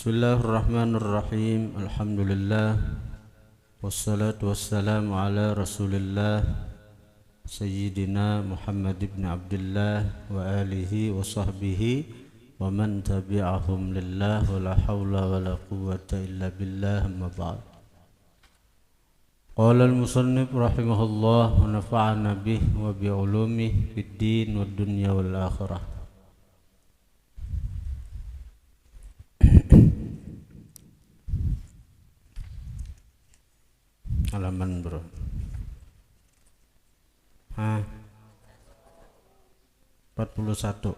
Bismillahirrahmanirrahim. Alhamdulillah. Wassalatu wassalamu ala Rasulillah Sayyidina Muhammad ibn Abdullah wa alihi wa sahbihi wa man tabi'ahum lillah wa la hawla wa la quwwata illa billah, amma ba'd. Qala al-musannif rahimahullah wa nafa'ana bih wa bi'ulumih fid din wad dunya wal akhirah. Halaman bro. 41.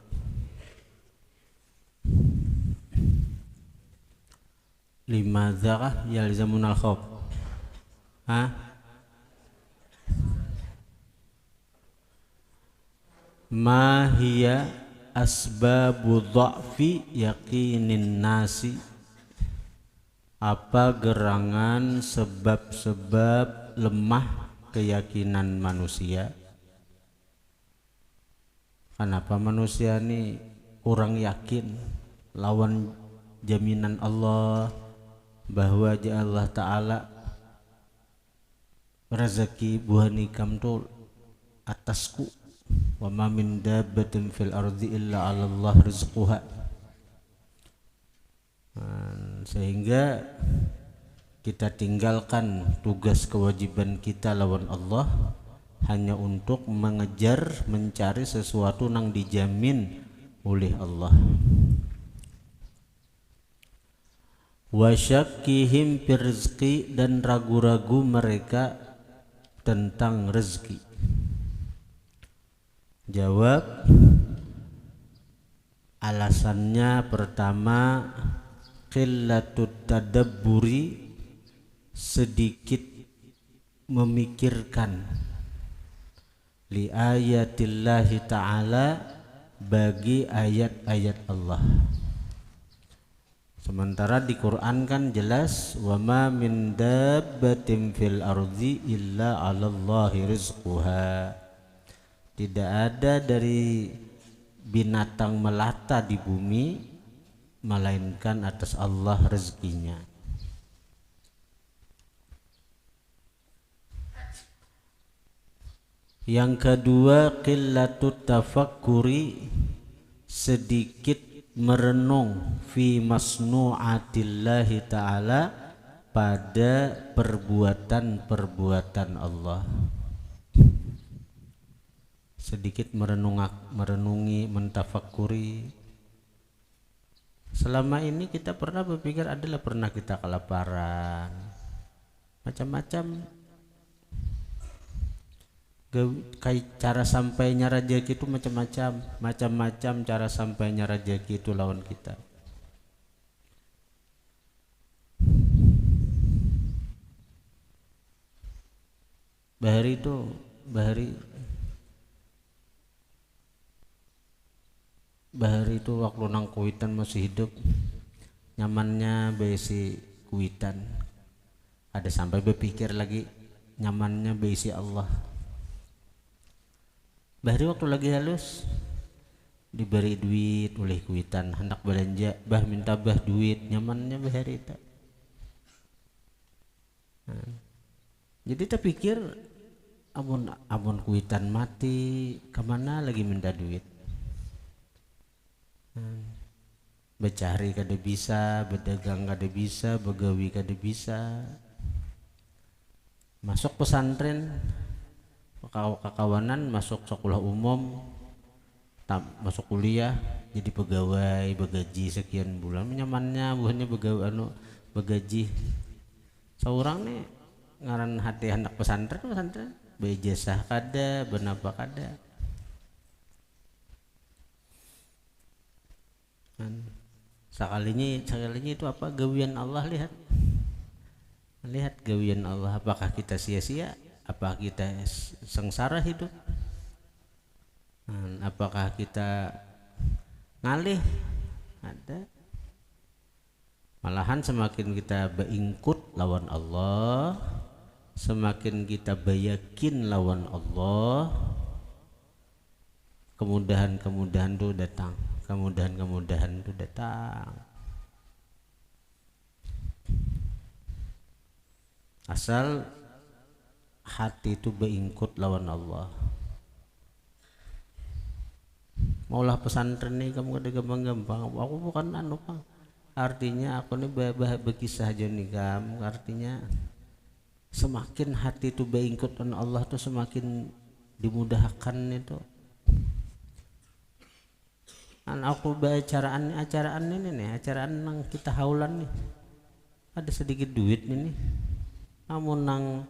Limadza yalzamun al-khawf? Ma hiya asbabu dha'fi yaqinin nasi? Apa gerangan sebab-sebab lemah keyakinan manusia? Kenapa manusia ini kurang yakin lawan jaminan Allah bahwa Allah Ta'ala rezeki buah nikam tu atasku, wa ma min dabbatin fil ardi illa 'ala Allah rizquha. Sehingga kita tinggalkan tugas kewajiban kita lawan Allah hanya untuk mengejar mencari sesuatu yang dijamin oleh Allah. Wa syakkihim fi rizqi, dan ragu-ragu mereka tentang rezeki. Jawab, alasannya pertama, qillatut tadabburi, sedikit memikirkan, li ayatillahi ta'ala, bagi ayat-ayat Allah. Sementara di Quran kan jelas, wa ma min dabbatin fil ardi illa 'alallahi rizquha. Tidak ada dari binatang melata di bumi melainkan atas Allah rezekinya. Yang kedua, qillatut tafakkuri, sedikit merenung fi masnu'atillahi ta'ala, pada perbuatan-perbuatan Allah. Sedikit merenungi, mentafakuri. Selama ini kita pernah berpikir, pernah kita kelaparan, macam-macam. Kayak cara sampainya rezeki itu macam-macam cara sampainya rezeki itu lawan kita. Bahari itu waktu nang Kuitan masih hidup, nyamannya besi Kuitan. Ada sampai berpikir lagi nyamannya besi Allah. Bahari waktu lagi halus diberi duit oleh Kuitan, hendak belanja, bah minta bah duit, nyamannya Bahari itu. Jadi kita pikir amun Kuitan mati, kemana lagi minta duit? Bercari kada bisa, berdagang kada bisa, begawi kada bisa. Masuk pesantren, kakawanan masuk sekolah umum, masuk kuliah, jadi pegawai begaji sekian bulan, nyamannya bukannya begaji. Seorang nih ngaran hati anak pesantren bejasah kada, benapa kada. Sekalinya itu apa? Gawian Allah. Lihat gawian Allah. Apakah kita sia-sia? Apakah kita sengsara hidup? Apakah kita ngalih? Ada. Malahan semakin kita beingkut lawan Allah, semakin kita bayakin lawan Allah, kemudahan-kemudahan itu datang. asal hati itu beingkut lawan Allah. Maulah pesantren nih kamu kada gampang-gampang. Aku bukan anu Pang. Artinya aku nih berkisah aja nih kamu. Artinya semakin hati itu beingkut lawan Allah tuh semakin dimudahkan itu. Aku acaraan ini nih, acaraan nang kita haulan nih. Ada sedikit duit nih. Namun nang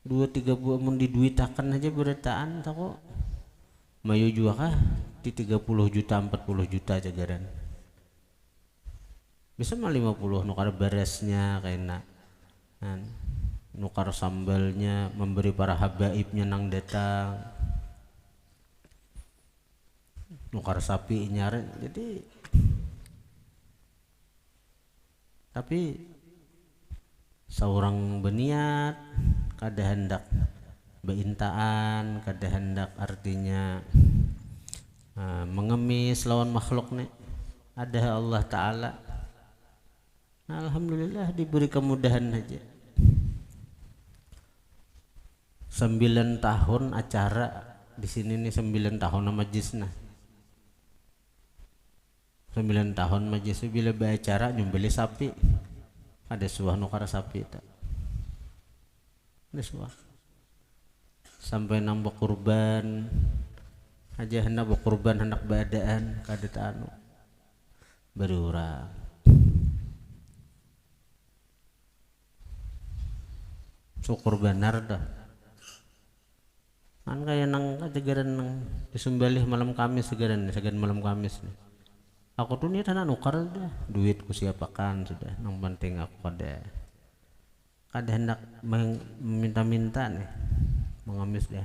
2-3 buah mun diduitakan aja berataan tako mayu juga kah di 30 juta 40 juta jagaran bisa mah 50 nukar beresnya kayaknya nukar sambalnya memberi para habaibnya nang datang nukar sapi nyari jadi tapi seorang berniat kada hendak beintaan, kada hendak artinya mengemis lawan makhluk nih ada Allah Ta'ala. Alhamdulillah diberi kemudahan aja. 9 tahun acara di sini nih 9 tahun majlisnya. 9 tahun majlis bila beracara nyumbeli sapi. Ada suah nukar sapi tak. Ada suah. Sampai nambah kurban aja hendak berkurban hendak baadaan kada anu berurang syukur benar dah kan kayak nang kajegaran nang disembelih malam Kamis segaran malam Kamis nih. Aku tuh nih tanah nukar dah duitku siapakan sudah nang penting aku kada hendak meminta-minta nih mengemis deh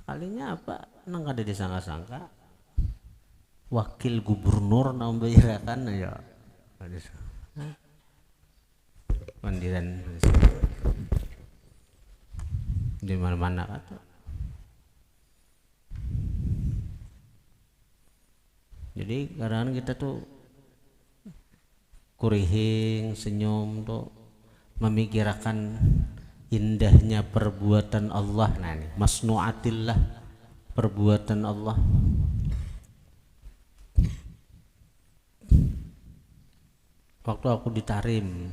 sekalinya apa nang kada disangka-sangka wakil gubernur nang bayarakan ya mandiran di mana-mana kata jadi kadang kita tuh kurihing senyum tuh memikirkan indahnya perbuatan Allah masnuatillah perbuatan Allah waktu aku di Tarim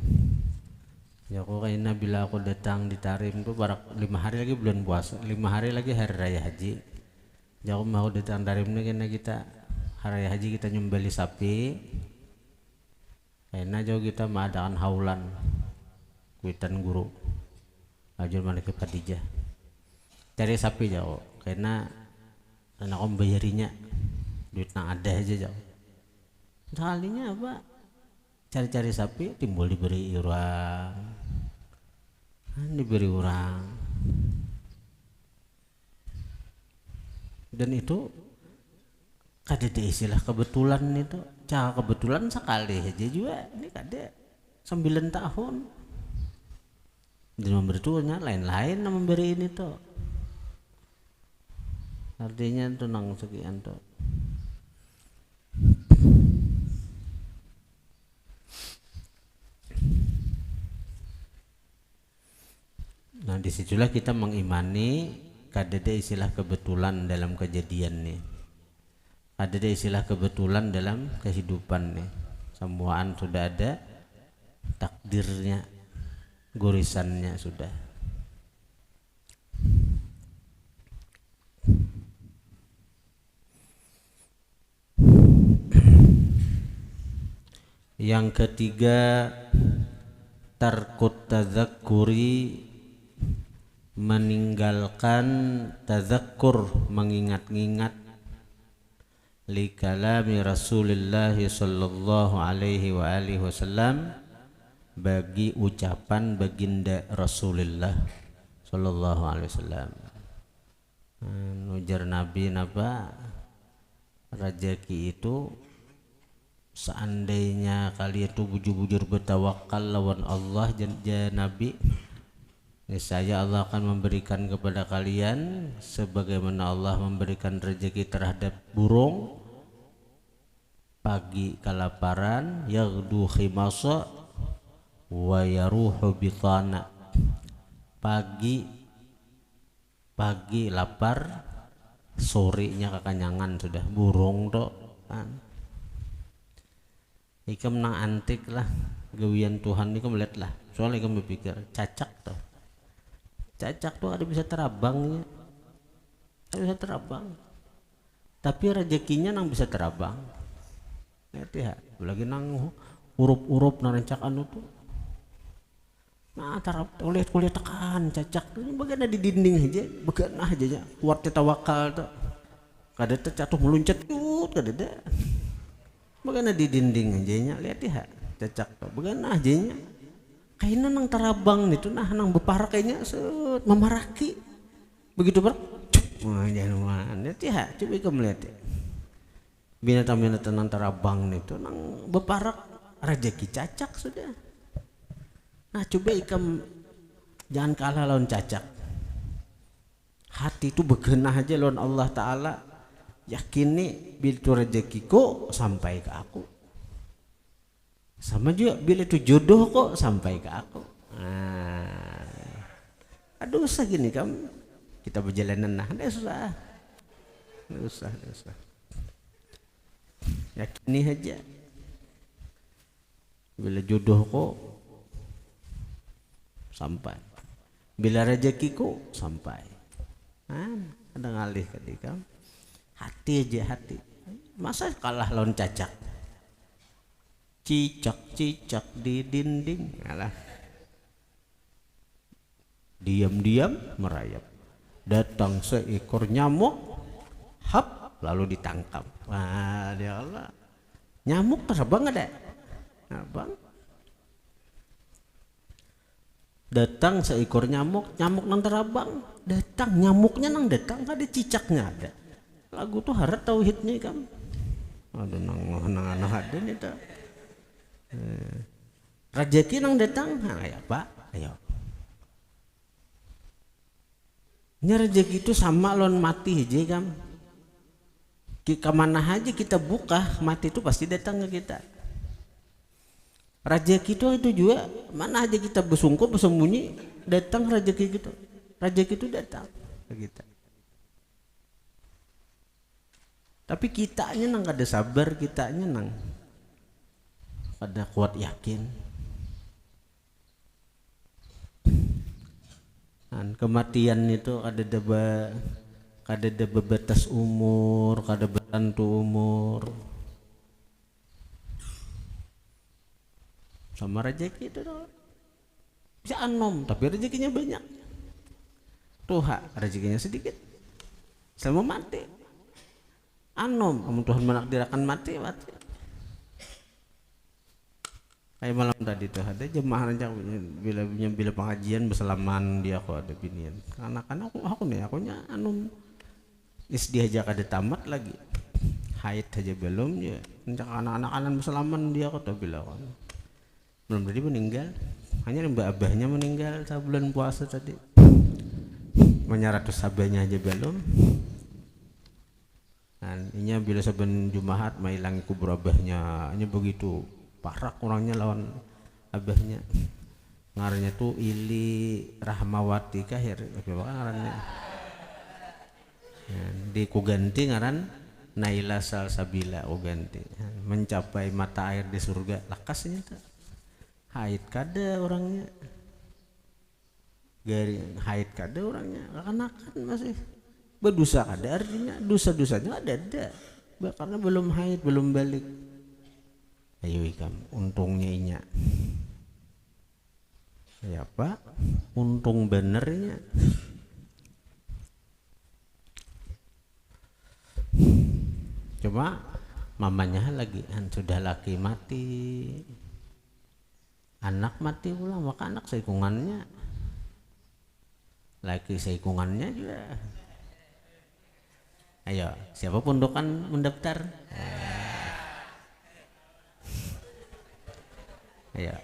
ya aku kayaknya bila aku datang di Tarim tuh barak 5 hari lagi bulan puasa 5 hari lagi hari raya haji ya aku mau datang Tarim ini karena kita hari raya haji kita nyembeli sapi kayaknya jauh kita mengadakan haulan kuitan guru ajur mana ke Padijah cari sapi jauh karena anak om bayarinya duit nang ada aja jauh sekalinya apa cari-cari sapi timbul diberi orang dan itu kada ada istilah kebetulan itu cara kebetulan sekali aja juga ini kada 9 tahun dan memberi tuanya lain-lain memberi ini tuh artinya tuh nang sekian tuh nah disitulah kita mengimani kada ada istilah kebetulan dalam kejadian nih ada istilah kebetulan dalam kehidupan nih semuaan sudah ada takdirnya gurisannya sudah yang ketiga tarkut tazakkuri meninggalkan tazakkur mengingat-ingat li kalami Rasulullah sallallahu alaihi wa alihi wasallam bagi ucapan baginda Rasulullah sallallahu alaihi wasallam ujar Nabi napa rajaki itu seandainya kalian itu bujur-bujur bertawakal lawan Allah dan Nabi niscaya Allah akan memberikan kepada kalian sebagaimana Allah memberikan rezeki terhadap burung pagi kelaparan yaghdu khimasa wa yaruhu bitana, pagi lapar, sorenya kekenyangan sudah, burung tok kan. Ikam nang antik lah gawian Tuhan ikam lihat lah, soalnya ikam berpikir cacak tuh ada bisa terabangnya, ada bisa terabang, tapi rezekinya nang bisa terabang. Lihat ya, lagi nang urup nang rencak anu tuh, nah tarap kuliah tekan cacak tuh bagaimana di dinding aja, bagaimana aja kuat tawakal tuh, kada terjatuh meluncat tuh kada. Bagaimana di dinding aja, lihat ya cacak tuh bagaimana aja kayaknya nang terabang itu nah nang beparak kayaknya memaraki begitu wah jangan lihat ya, coba kamu lihat ya, binatang-binatang nang terabang itu nang beparak rezeki cacak sudah. Nah coba ikam jangan kalah lawan cacak, hati itu begenah aja lawan Allah Ta'ala, yakini bila itu rezekiku sampai ke aku, sama juga bila itu jodoh kok sampai ke aku. Nah, aduh usah gini kamu kita berjalanan nah, usah yakini aja bila jodoh kok sampai, bila rezekiku sampai. Nah, ada ngalih ketika hati aja, hati masa kalah lawan cacak, cicak di dinding, alah diam-diam merayap, datang seekor nyamuk, hap lalu ditangkap. Wah dia Allah, nyamuk terbang ada, abang datang seekor nyamuk nang terabang, datang nyamuknya nang datang, ada cicaknya ada. Lagu tuh harap tauhidnya kan, aduh nang anak ada nih tak, rezeki nang datang, ayo pak, ayo. Ini rezeki itu sama lawan mati aja kan, kemana aja kita buka mati itu pasti datang ke kita. Rezeki itu juga mana aja kita bersembunyi datang rezeki gitu, rezeki itu datang ke kita. Tapi kitanya nang kada sabar, kitanya nang kada kuat yakin. Dan kematian itu kada ada batas umur, kada bertentu umur. Sama rezeki itu dong. Bisa anom tapi rezekinya banyak. Tuhan rezekinya sedikit. Sama mati. Anom, kamu Tuhan menakdirkan mati. Kayak malam tadi tuh ada jemaah rancang bila pengajian bersalaman dia kok ada binian. Anak-anak aku nih, akunya anom isdi aja kada tamat lagi. Haid aja belum ya. Rancang anak-anak bersalaman dia kok tuh bilang kan. Belum tadi meninggal. Hanya mbak abahnya meninggal sebulan puasa tadi. Menyaratus sabanya aja belum. Dan ini bila saben Jumat mailangi kubur abahnya, ini begitu parah orangnya lawan abahnya. Ngarannya tuh Ili Rahmawati kahir, apa ngarannya? Ya, di kuganti ngaran Naila Salsabila uganti, mencapai mata air di surga. Lakasnya tuh haid kada orangnya, garing haid kada orangnya, kanak-kanak masih berdosa kada, artinya dosa-dosanya ada karena belum haid, belum balik. Ayo ikam untungnya inya ya pak, untung benernya. Cuma mamanya lagi sudah laki mati, anak mati pula, maka anak seikungannya, laki seikungannya juga. Ayo, siapa pondokan mendaftar? Ayo,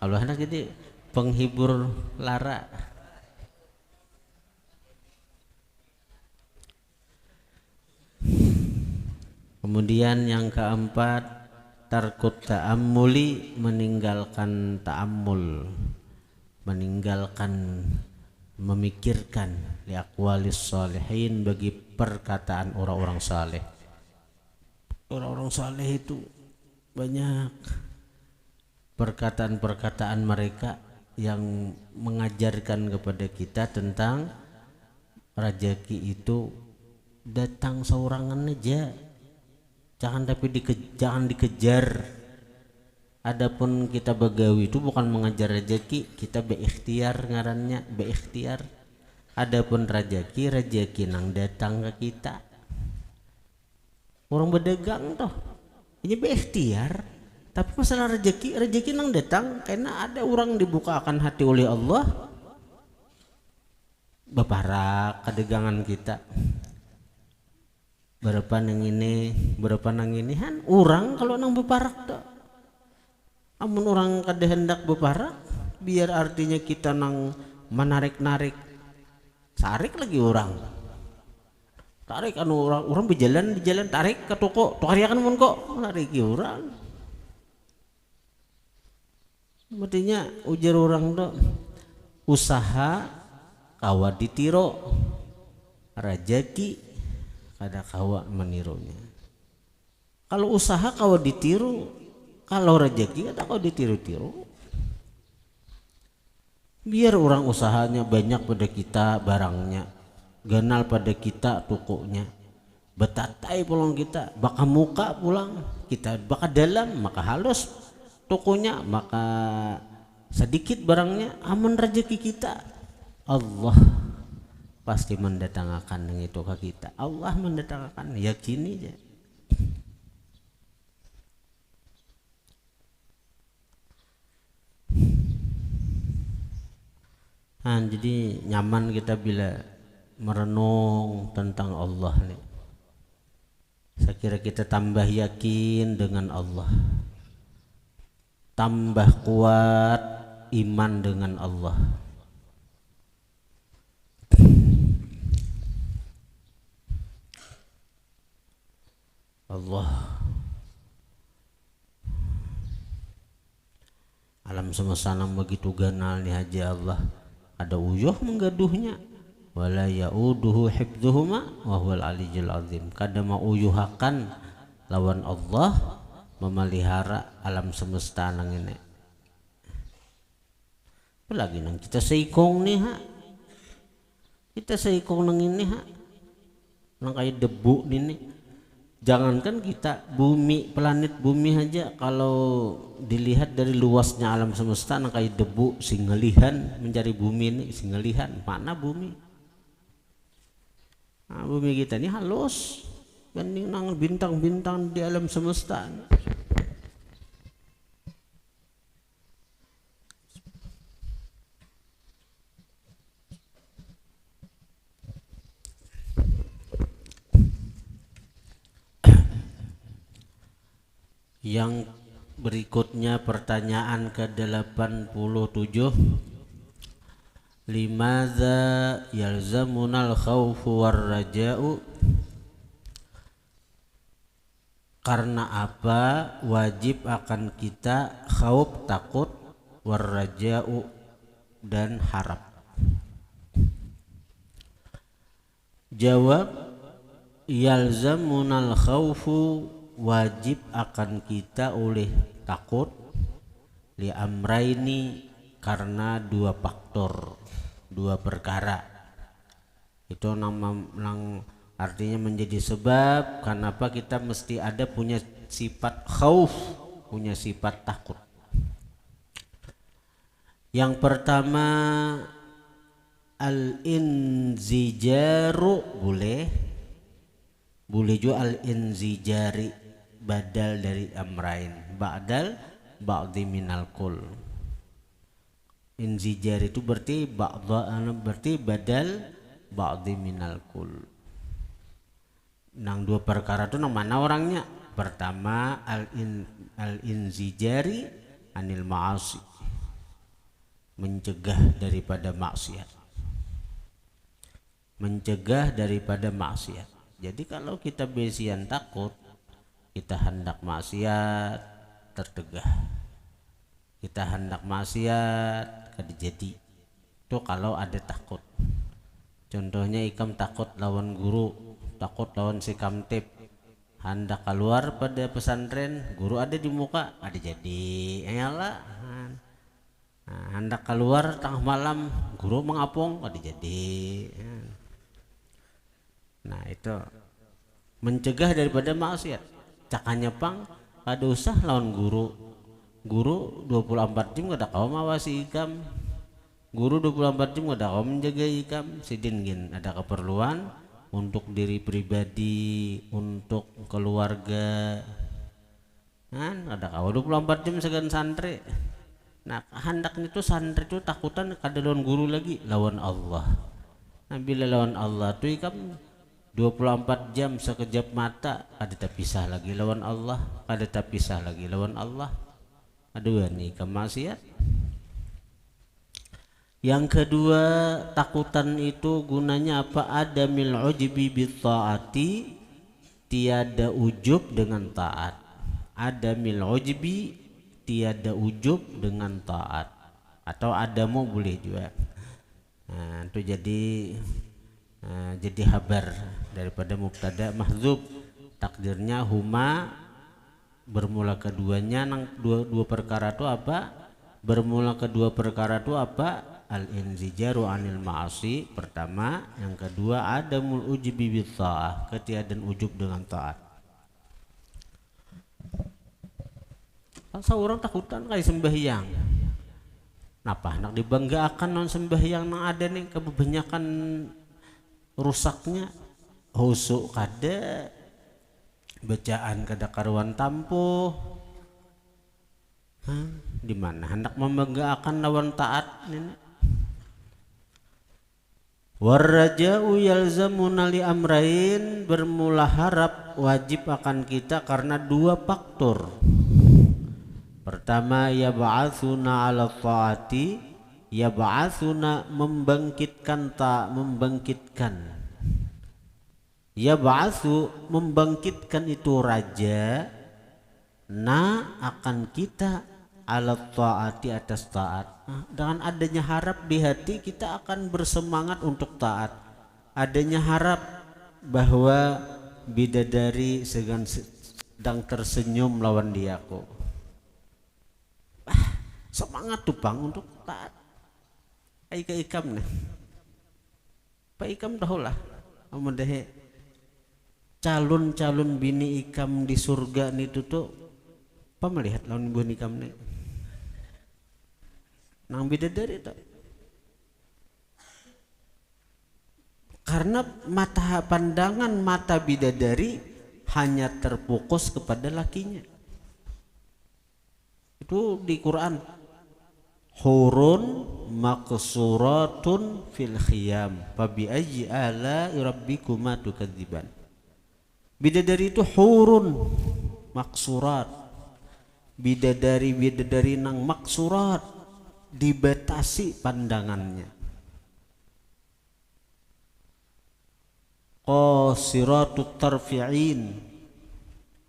kalau anak jadi penghibur lara. Kemudian yang keempat, tarkut ta'ammuli, meninggalkan ta'ammul, meninggalkan memikirkan liaqwalis shalihin, bagi perkataan orang-orang saleh. Orang-orang saleh itu banyak perkataan-perkataan mereka yang mengajarkan kepada kita tentang rezeki itu datang seorangan aja, jangan dikejar. Adapun kita begawi itu bukan mengejar rezeki, kita berikhtiar, ngarannya berikhtiar. Adapun rezeki nang datang ke kita. Orang berdagang toh ini berikhtiar, tapi masalah rezeki nang datang karena ada orang dibukakan hati oleh Allah, beparak kedagangan kita. Berapa nang ini han orang kalau nang beparak toh. Amun orang kada hendak beparak, biar artinya kita nang menarik-narik, tarik lagi orang. Tarik anu orang berjalan tarik ke toko, tukariakan mun kok tarik orang. Artinya ujar orang tuh usaha kawa ditiro, rezeki kada kawa menirunya. Kalau usaha kawa ditiru, kalau rezeki kada kawa ditiru-tiru. Biar orang usahanya banyak pada kita barangnya, ganal pada kita tokonya, betatai pulang kita, baka muka pulang kita, baka dalam maka halus tokonya, maka sedikit barangnya. Aman rezeki kita, Allah pasti mendatangkan yang itu ke kita. Allah mendatangkan, yakini aja. Nah, jadi nyaman kita bila merenung tentang Allah nih. Saya kira kita tambah yakin dengan Allah, tambah kuat iman dengan Allah. Allah alam semesta nang begitu ganal nih haja Allah, ada uyuh menggaduhnya, wala yauduhu hifdzuhuma wa huwal aliyyul azim. Kada mau uyuhakan lawan Allah memelihara alam semesta nang ini. Apalagi nang kita seikong nih ha, kita seikong nang ini ha, nang kayak debu nih. Jangankan kita bumi, planet bumi aja, kalau dilihat dari luasnya alam semesta nang kayak debu singgalihan mencari bumi ini, singgalihan mana bumi. Nah, bumi kita ini halus banding nang bintang-bintang di alam semesta. Yang berikutnya pertanyaan ke-87, limadza yalzamunal khaufu war raja'u, karena apa wajib akan kita khauf takut, war raja'u dan harap. Jawab, yalzamunal khaufu, wajib akan kita oleh takut, li amraini, karena dua faktor, dua perkara. Itu nang artinya menjadi sebab kenapa kita mesti ada punya sifat khauf, punya sifat takut. Yang pertama al-inzijaru, boleh juga al-inzijari, badal dari amrain, ba'dal ba'di minal kul. Inzijar itu berarti berarti badal ba'di minal kul. Nang dua perkara itu nang mana orangnya? Pertama al-inzijari anil ma'asi, mencegah daripada maksiat, mencegah daripada maksiat. Jadi kalau kita besian takut, kita hendak maksiat, tertegah. Kita hendak maksiat kada jadi. Itu kalau ada takut. Contohnya ikam takut lawan guru, takut lawan si kamtip. Hendak keluar pada pesantren, guru ada di muka, ada jadi. Ayalah. Nah, hendak keluar tengah malam, guru mengapung, ada jadi. Nah, itu mencegah daripada maksiat. Cakanya pang, kada usah lawan guru. Guru 24 jam kada kau mawasi ikam. Guru 24 jam kada kau menjaga ikam. Sidin gin ada keperluan untuk diri pribadi, untuk keluarga. Kan ada kau 24 jam segan santri. Nah, hendaknya itu santri itu takutan kada lawan guru lagi, lawan Allah. Nah, bila lawan Allah tuh ikam 24 jam sekejap mata kada terpisah lagi lawan Allah, kada terpisah lagi lawan Allah. Aduh nih kemaksiat. Yang kedua, takutan itu gunanya apa? Adamil ujbi bit taati, tiada ujub dengan taat. Adamil ujbi, tiada ujub dengan taat. Atau adamu boleh juga. Nah, itu jadi habar daripada mubtada mahdzub. Takdirnya huma, bermula keduanya dua perkara itu apa? Bermula kedua perkara itu apa? Al-inzijaru anil ma'asi pertama, yang kedua adamul ujbi bit ta'ah, ketiadaan ujub dengan taat. Seorang takutan kayak sembahyang. Napa nak dibanggakan non sembahyang nang ada nih kebanyakan rusaknya, husuk kada, bacaan kada karuan tampuh. Di mana hendak membanggakan lawan taat ini? Warraja'u yalzamuna li amrain, bermula harap wajib akan kita karena dua faktor. Pertama, yab'atsuna 'ala ta'ati, yab'atsuna membangkitkan yab'atsu membangkitkan itu raja akan kita 'ala ta'ati atas taat. Dengan adanya harap di hati kita akan bersemangat untuk taat. Adanya harap bahwa bidadari sedang tersenyum lawan diaku. Semangat tuh bang untuk taat. Aika ikam nih. Pak ikam dahulah. Amudahe calon bini ikam di surga nih tuh. Apa melihat lawan bini ikam nih? Nang bidadari tak. Karena pandangan mata bidadari hanya terfokus kepada lakinya. Itu di Quran. Hurun maqsuratun fil khiyam fabi ayyi ala'i rabbikuma tukadziban. Bidadari itu hurun maksurat. Bidadari nang maksurat, dibatasi pandangannya. Qasiratut tarfi'in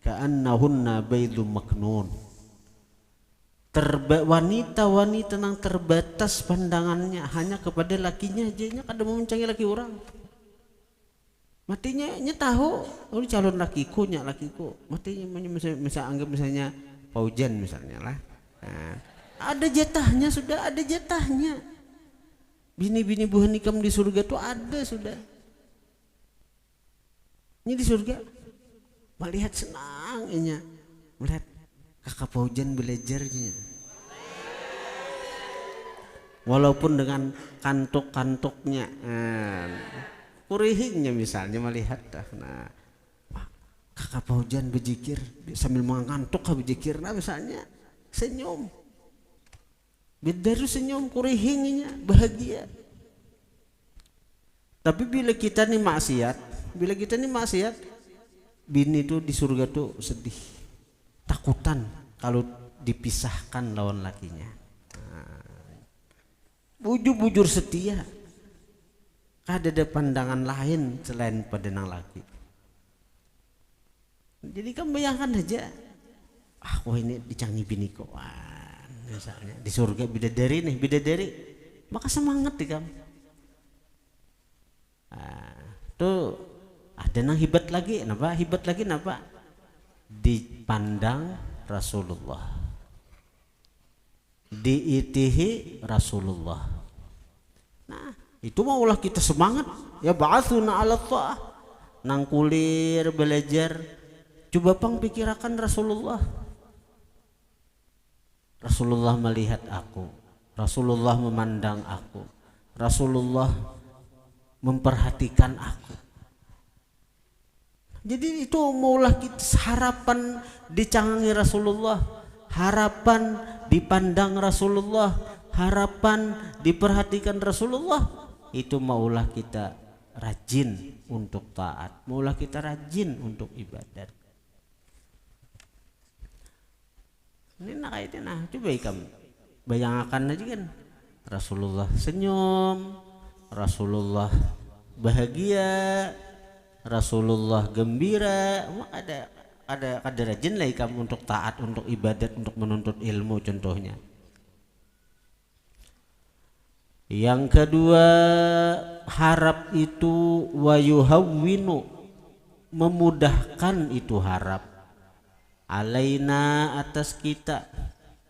ka'annahunna baydun maknun. Wanita nang terbatas pandangannya hanya kepada lakinya aja, nya kada memencangi laki orang. Matinya nya tahu, oh calon lakiku. Matinya misal anggap misalnya Paujan misalnya lah. Nah, ada jatahnya, sudah ada jatahnya. Bini-bini buah nikam di surga tuh ada sudah. Ini di surga melihat senang inya, melihat kakak Paujan belajarnya. Walaupun dengan kantuk-kantuknya, kurihingnya misalnya melihat, nah kakak Paujan berzikir sambil mengantuk berzikir, nah misalnya senyum, bidaru senyum, kurihingnya bahagia. Tapi bila kita nih maksiat, bini tuh di surga tuh sedih, takutan kalau dipisahkan lawan lakinya. Bujur setia, kada ada pandangan lain selain pada nang laki. Jadi kamu bayangkan aja, Aku ini dicangi biniku, misalnya di surga bidadari nih, bidadari, maka semangat di kamu. Tuh ada nang hibat lagi, napa? Dipandang Rasulullah, diitihi Rasulullah. Nah, itu maulah kita semangat. Ya ba'atsuna 'ala tha'ah. Nang kulir belajar, coba pang pikirakan Rasulullah. Rasulullah melihat aku, Rasulullah memandang aku, Rasulullah memperhatikan aku. Jadi itu maulah kita harapan dicangangi Rasulullah, harapan dipandang Rasulullah, harapan diperhatikan Rasulullah. Itu maulah kita rajin untuk taat, maulah kita rajin untuk ibadat. Ini nak kaitin, coba kamu bayangkan aja kan, Rasulullah senyum, Rasulullah bahagia, Rasulullah gembira. Ada rajin lah kamu untuk taat, untuk ibadat, untuk menuntut ilmu contohnya. Yang kedua, harap itu wayuhawwinu, memudahkan itu harap, alaina atas kita,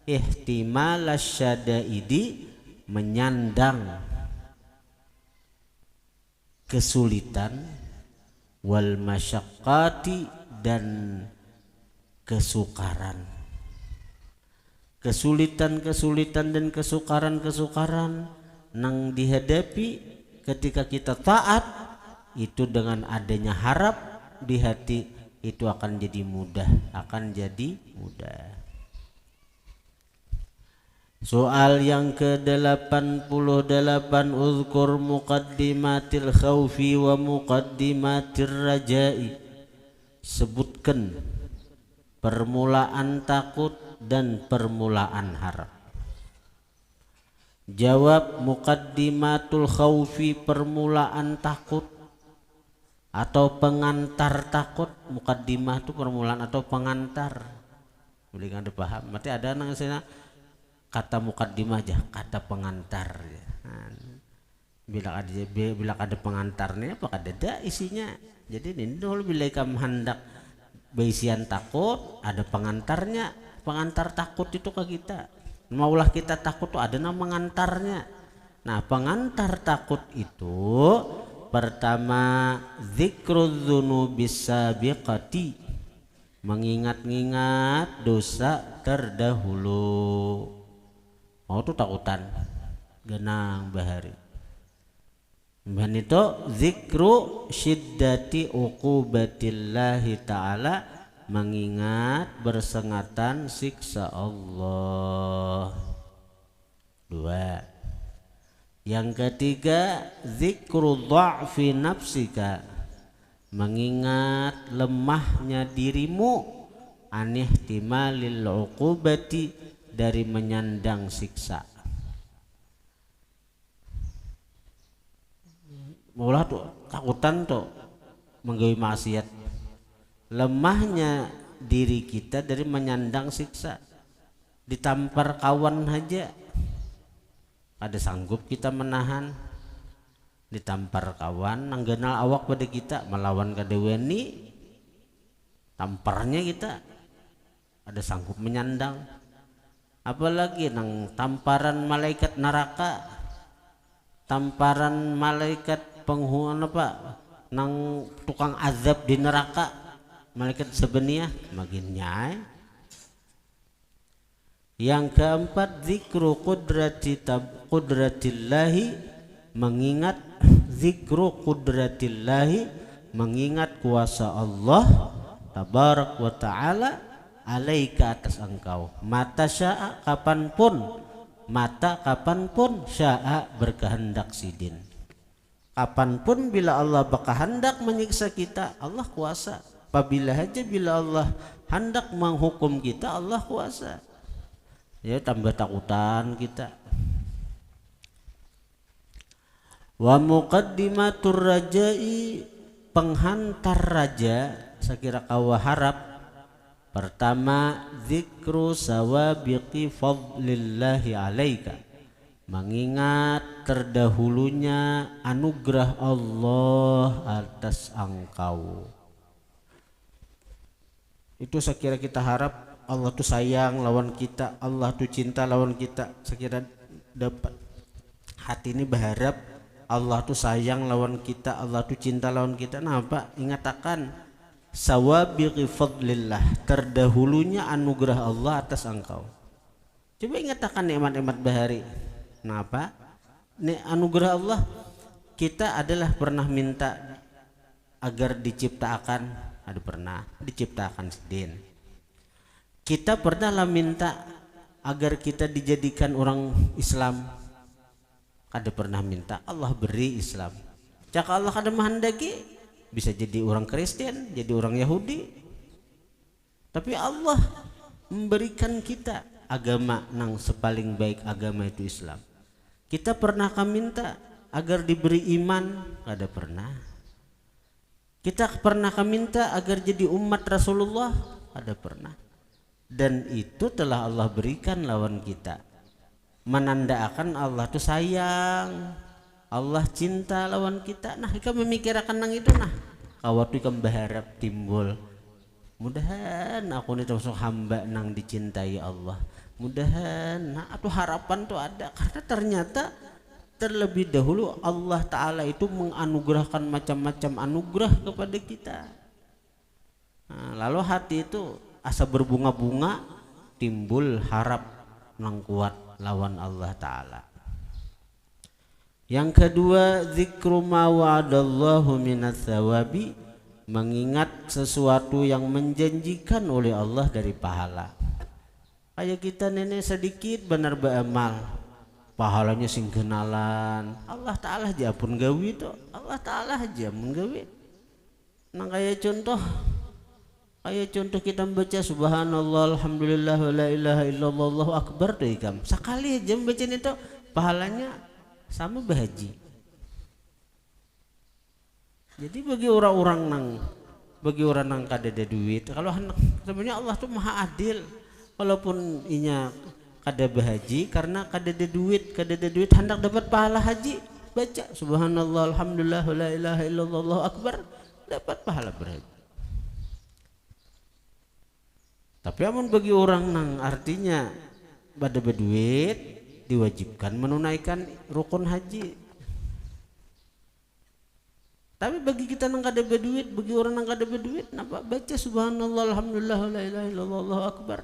ihtimal asyadaidi, menyandang kesulitan, wal masyaqqati, dan kesukaran. Kesulitan dan kesukaran nang dihadapi ketika kita taat, itu dengan adanya harap di hati itu akan jadi mudah, Soal yang ke-88, uzkur muqaddimatil khawfi wa muqaddimatir raja'i, sebutkan permulaan takut dan permulaan harap. Jawab, muqaddimatul khawfi, permulaan takut atau pengantar takut. Muqaddimah itu permulaan atau pengantar. Boleh kan dipaham? Berarti ada nang sana kata muqaddimah aja, kata pengantar. Bila ada pengantarnya, apa ada isinya. Jadi ini dulu bila kamu hendak beisian takut, ada pengantarnya. Pengantar takut itu ke kita. Maulah kita takut tuh ada nama mengantarnya. Nah, pengantar takut itu pertama, zikrul dzunubis sabiqati, mengingat-ingat dosa terdahulu. Mau tuh takutan genang bahari. Dan itu zikru syiddati uqubatillahi ta'ala, mengingat bersengatan siksa Allah. 2. Yang ketiga, zikru dha'fi nafsika, mengingat lemahnya dirimu, anihtimalil uqubati, dari menyandang siksa. Maulah tuh takutan tuh menggawe maksiat, lemahnya diri kita dari menyandang siksa. Ditampar kawan aja ada sanggup kita menahan. Ditampar kawan nanggenal awak pada kita melawan kadeweni, tamparnya kita ada sanggup menyandang. Apalagi nang tamparan malaikat neraka, tamparan malaikat penghuni nang tukang azab di neraka, malaikat sebenarnya makin nyai. Yang keempat, zikru qudratillahi, mengingat zikru qudratillahi, mengingat kuasa Allah tabarak wa ta'ala alaika, atas engkau. Mata sya'a, kapanpun, sya'a, berkehendak sidin. Kapanpun bila Allah berkehendak menyiksa kita, Allah kuasa. Apabila aja bila Allah hendak menghukum kita, Allah kuasa. Ya, tambah takutan kita. Wa muqaddimatur raja'i, penghantar raja, sekira kau harap, Pertama, zikru sawabiqi fadlillahi alaika, mengingat terdahulunya anugerah Allah atas engkau. Itu sekira kita harap Allah tuh sayang lawan kita, Allah tuh cinta lawan kita. Sekira dapat hati ini berharap Allah tuh sayang lawan kita, Allah tuh cinta lawan kita. Nah Pak, ingatakan sawabiqi fadlillah, terdahulunya anugerah Allah atas engkau. Coba ingatakan nikmat-nikmat bahari. Kenapa? Anugerah Allah, kita adalah pernah minta agar diciptakan, ada pernah diciptakan sidin. Kita pernah lah minta agar kita dijadikan orang Islam, ada pernah minta Allah beri Islam. Cak Allah kada menghendaki bisa jadi orang Kristen, jadi orang Yahudi. Tapi Allah memberikan kita agama nang sepaling baik, agama itu Islam. Kita pernah minta agar diberi iman, kada pernah. Kita pernah minta agar jadi umat Rasulullah, kada pernah. Dan itu telah Allah berikan lawan kita, menandakan Allah tuh sayang, Allah cinta lawan kita. Nah kita memikirkan nang itu, nah kawatu ikam berharap timbul, mudahan aku ini termasuk hamba nang dicintai Allah, mudahan. Nah itu harapan tuh ada, karena ternyata terlebih dahulu Allah Ta'ala itu menganugerahkan macam-macam anugerah kepada kita. Nah, lalu hati itu asa berbunga-bunga, timbul harap nang kuat lawan Allah Ta'ala. Yang kedua, zikru ma wa'adallahu minas thawabi, mengingat sesuatu yang menjanjikan oleh Allah dari pahala. Kayak kita nenek sedikit benar beramal, pahalanya sing kenalan. Allah Ta'ala aja pun gawi itu, Allah Ta'ala aja pun gawi. Nang kayak contoh kita membaca subhanallah alhamdulillah wa la ilaha illallah Allahu akbar tuh ikam. Sekali aja membaca itu pahalanya sama bahaji. Jadi bagi orang nang kada ada duit, kalau sebenarnya Allah tuh maha adil. Walaupun inya kada bahaji karena kada ada duit hendak dapat pahala haji, baca subhanallah alhamdulillah wa la ilaha illallah Allahu akbar, dapat pahala berhaji. Tapi amun bagi orang nang artinya pada berduit, diwajibkan menunaikan rukun haji. Tapi bagi kita nang kada berduit, bagi orang nang kada berduit, napa baca subhanallah alhamdulillah la ilaha illallah Allahu akbar,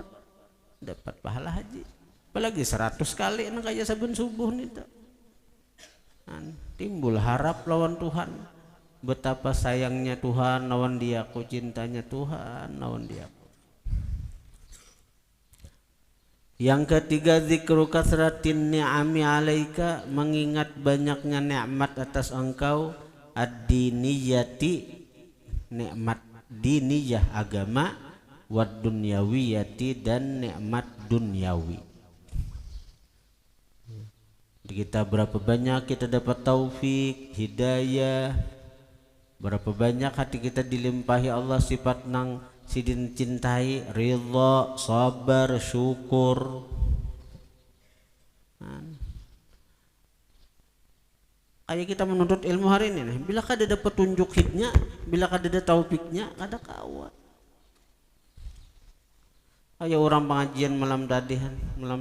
dapat pahala haji. Apalagi 100 kali nang kaya saben subuh nita. Timbul harap lawan Tuhan. Betapa sayangnya Tuhan lawan dia, ku cintanya Tuhan lawan dia. Yang ketiga, zikru kasratin ni'ami alaika, mengingat banyaknya nikmat atas engkau, ad-diniyati, nikmat diniyah agama, wad dunyawiyati, dan nikmat dunyawi. Kita berapa banyak kita dapat taufik, hidayah, berapa banyak hati kita dilimpahi Allah sifat nang sidin cintai, ridha, sabar, syukur. Kayak kita menuntut ilmu hari ini nih, bila kada dapat tunjuk hidnya, bila kada ada taufiknya, kada kawat. Kayak orang pengajian malam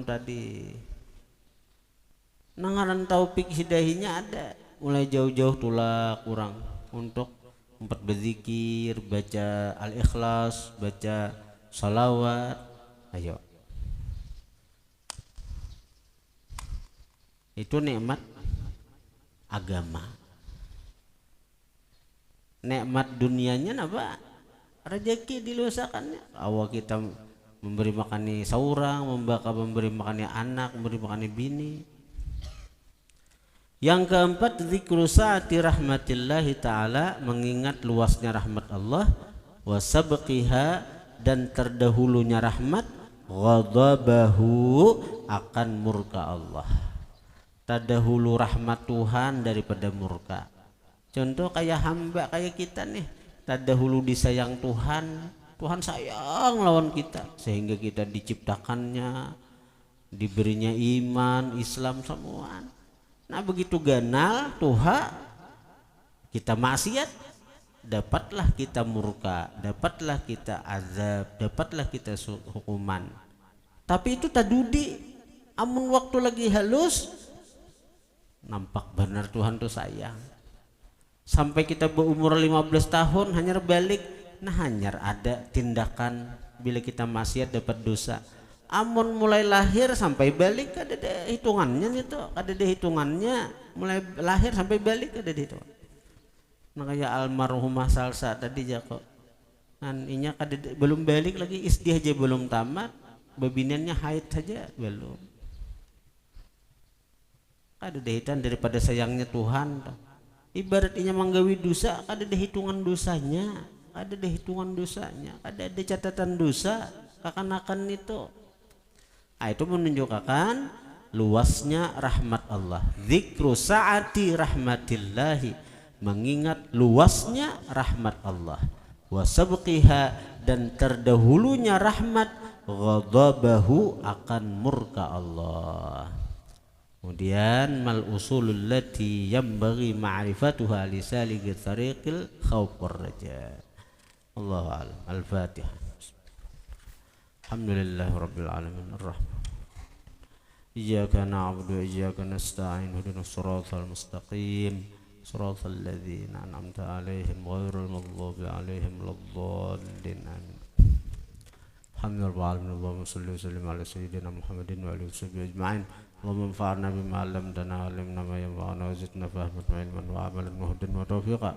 tadi nangaran taufik hidahinya ada, mulai jauh-jauh tulak kurang untuk empat berzikir, baca al-ikhlas, baca salawat. Ayo, itu nikmat agama. Nikmat dunianya apa? Rezeki diluasakannya. Awak kita memberi makani saurang, memberi makani anak, memberi makani bini. Yang keempat, zikru sa'ati rahmatillahi ta'ala, mengingat luasnya rahmat Allah, wa sabqiha, dan terdahulunya rahmat, ghadabahu, akan murka Allah. Terdahulu rahmat Tuhan daripada murka. Contoh kayak hamba kayak kita nih, terdahulu disayang Tuhan, Tuhan sayang lawan kita sehingga kita diciptakannya, diberinya iman, Islam semua. Nah begitu ganal Tuhan kita maksiat, dapatlah kita murka, dapatlah kita azab, dapatlah kita hukuman. Tapi itu tadudi, amun waktu lagi halus nampak benar Tuhan tuh sayang. Sampai kita berumur 15 tahun hanyar balik, nah hanyar ada tindakan bila kita maksiat dapat dosa. Amun mulai lahir sampai balik ada hitungannya itu, ada hitungannya mulai lahir sampai balik ada hitungan. Nah kayak almarhumah Salsa tadi Jako, kan inya belum balik lagi, isdiah aja belum tamat, babinannya haid saja belum. Ada dehitan daripada sayangnya Tuhan. Ibarat inya manggawi dosa, ada hitungan dosanya, ada hitungan dosanya, ada catatan dosa akan itu. Nah, itu menunjukkan luasnya rahmat Allah. Zikru sa'ati rahmatillahi, mengingat luasnya rahmat Allah. Wa sabqiha, dan terdahulunya rahmat, ghadabahu, akan murka Allah. Kemudian mal usulul lati yanbaghi ma'rifatuha li saliki tariqil khauf war raja. Allahu a'lam. Al-Fatihah. Alhamdulillahi rabbil alamin arrahman. Iyyaka na'budu wa iyyaka nasta'in ihdinas siratal mustaqim siratal ladzina an'amta 'alaihim ghairil maghdubi 'alaihim waladdallin. Amin. Alhamdulillah, Allahumma shalli wa sallim ala sayyidina Muhammadin wa alihi washabbihi ajma'in. اللهم انفعنا بما علمتنا وعلمنا ما ينفعنا وزدنا فهما وعلما وعملا وهدى وتوفيقا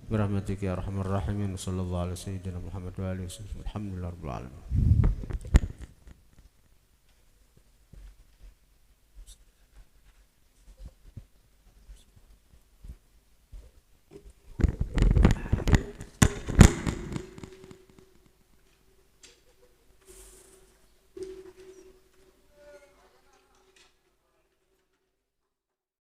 برحمتك يا ارحم الراحمين. صلى الله على سيدنا محمد وآله وسلم. الحمد لله رب العالمين.